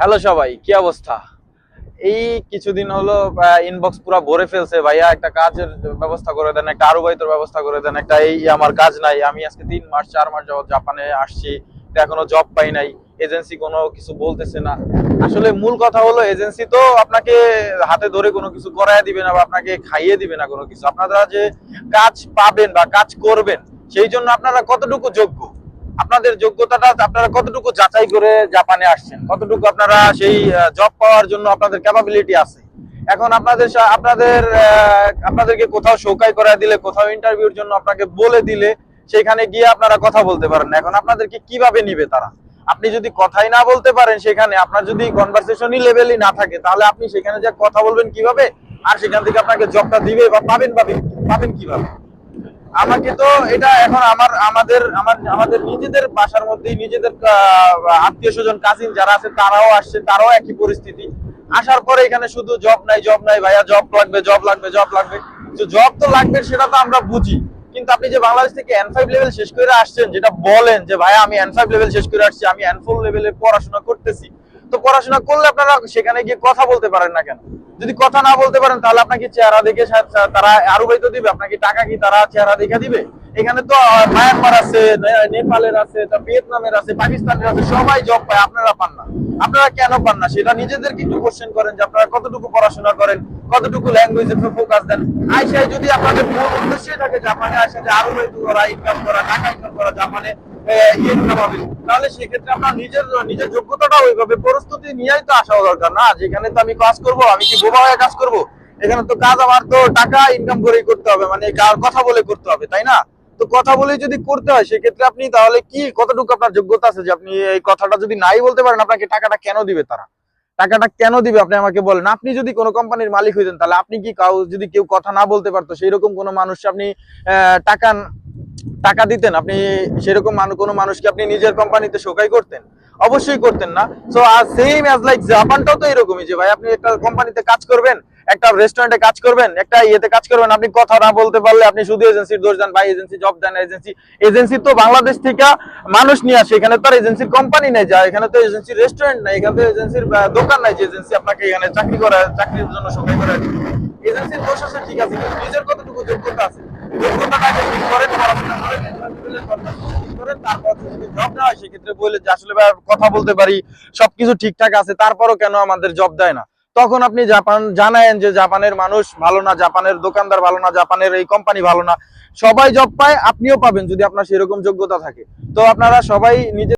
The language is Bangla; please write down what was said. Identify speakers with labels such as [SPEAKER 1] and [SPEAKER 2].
[SPEAKER 1] হ্যালো সবাই, কি অবস্থা? এই কিছুদিন হলো ইনবক্স পুরো ভরে ফেলছে, ভাইয়া একটা কাজের ব্যবস্থা করে দেন, একটা আরুবাইতের ব্যবস্থা করে দেন, একটা এই আমার কাজ নাই, আমি আজকে 3 মাস 4 মাস যাবত জাপানে আসছি, তো এখনো জব পাই নাই। এজেন্সি কোনো কিছু বলতেছে না। আসলে মূল কথা হলো এজেন্সি তো আপনাকে হাতে ধরে কোনো কিছু করায় দিবে না বা আপনাকে খাইয়ে দিবে না কোনো কিছু। আপনারা যে কাজ পাবেন বা কাজ করবেন, সেই জন্য আপনারা কতটুকু যোগ্য, আপনাদের যোগ্যতাটা আপনারা কতটুকু যাচাই করে জাপানে আসছেন, কতটুকু আপনারা সেই জব পাওয়ার জন্য আপনাদের ক্যাপাবিলিটি আছে। এখন আপনাদেরকে কোথাও শোকাই করা দিলে, কোথাও ইন্টারভিউর জন্য আপনাকে বলে দিলে, সেখানে গিয়ে আপনারা কথা বলতে পারেন না। এখন আপনাদেরকে কিভাবে নিবে তারা? আপনি যদি কথাই না বলতে পারেন, সেখানে আপনার যদি কনভারসেশনই লেভেলই না থাকে, তাহলে আপনি সেখানে যে কথা বলবেন কিভাবে? আর সেখান থেকে আপনাকে জবটা দিবে বা পাবেন কিভাবে? আমাকে তো এটা এখন আমাদের নিজেদের বাসার মধ্যেই নিজেদের আত্মীয় স্বজন কাজিন যারা আছে তারাও আসছে, তারাও একই পরিস্থিতি। আসার পরে এখানে শুধু জব নাই জব নাই, ভাইয়া জব লাগবে জব লাগবে জব লাগবে। তো জব তো লাগবে, সেটা তো আমরা বুঝি, কিন্তু আপনি যে বাংলাদেশ থেকে N5 লেভেল শেষ করে আসছেন, যেটা বলেন যে ভাইয়া আমি N5 লেভেল শেষ করে আসছি, আমি N4 লেভেলে পড়াশোনা করতেছি, তো পড়াশোনা করলে আপনারা সেখানে গিয়ে কথা বলতে পারেন না কেন? যদি কথা না বলতে পারেন, তাহলে আপনাকে চেহারা দেখে তারা আরো হয়তো দিবে, আপনাকে টাকা কি তারা চেহারা দেখে দিবে? এখানে তো মায়ানমার আছে, নেপালের আছে, ভিয়েতনামের আছে, পাকিস্তানের আছে, সবাই জব পায়, আপনারা পান না। আপনারা কেন পান না সেটা নিজেদেরকে একটু কোশ্চেন করেন, যে আপনারা কতটুকু পড়াশোনা করেন, কতটুকু ল্যাঙ্গুয়েজে ফোকাস দেন। আইসায় যদি আপনাদের মূল উদ্দেশ্যই থাকে জাপানে আসে যে আরো করা, ইনকাম করা, টাকা ইনকাম করা, জাপানে ইনকাম হবে, তাহলে সেক্ষেত্রে আপনার নিজের নিজের যোগ্যতাটা ওইভাবে প্রস্তুতি নিয়েই তো আসা দরকার না। যেখানে তো আমি কাজ করব, আমি কি বোবা হয়ে কাজ করব? এখানে তো কাজ আমার তো টাকা ইনকাম করেই করতে হবে, মানে কথা বলে করতে হবে, তাই না? তো কথা বলে যদি করতে হয়, সেক্ষেত্রে আপনি তাহলে কি কতটুকু আপনার যোগ্যতা আছে যে আপনি এই কথাটা যদি নাই বলতে পারেন, আপনাকে টাকাটা কেন দিবে তারা? টাকাটা কেন দিবে আপনি আমাকে বলেন। আপনি যদি কোনো কোম্পানির মালিক হইতেন, তাহলে আপনি কি যদি কেউ কথা না বলতে পারতো, সেই রকম কোনো মানুষ আপনি টাকা টাকা দিতেন? আপনি সেরকম কোনো মানুষকে আপনি নিজের কোম্পানিতে শোকাই করতেন? অবশ্যই করতেন না। সো সেম অ্যাজ লাইক জাপানটাও তো এরকমই, যে ভাই আপনি একটা কোম্পানিতে কাজ করবেন, একটা রেস্টুরেন্টে কাজ করবেন, একটা ইয়েতে কাজ করবেন, আপনি কথা না বলতে পারলে আপনি শুধু এজেন্সির দোষ দেন, ভাই এজেন্সি জব দেন, এজেন্সি তো বাংলাদেশ থেকে মানুষ নিয়ে আসে, এখানে তো আর এজেন্সির কোম্পানি নেই, যা এখানে তো এজেন্সির রেস্টুরেন্ট নাই, এখানে তো এজেন্সির দোকান নাই যে এজেন্সি আপনাকে এখানে চাকরির জন্য সবাই করে। এজেন্সির দোষ আছে ঠিক আছে, কিন্তু নিজের কতটুকু যোগ্যতা আছে? যোগ্যতাটাকে ঠিক করেন, পড়াশোনা করেন, করেন, তারপর যদি জব দেওয়া হয়, সেক্ষেত্রে বলে যে আসলে ভাই কথা বলতে পারি, সবকিছু ঠিকঠাক আছে, তারপরও কেন আমাদের জব দেয় না? তখন আপনি জাপান জানায়েন যে জাপানের মানুষ ভালো না, জাপানের দোকানদার ভালো না, জাপানের এই কোম্পানি ভালো না। সবাই জব পায়, আপনিও পাবেন যদি আপনার সেরকম যোগ্যতা থাকে। তো আপনারা সবাই নিজে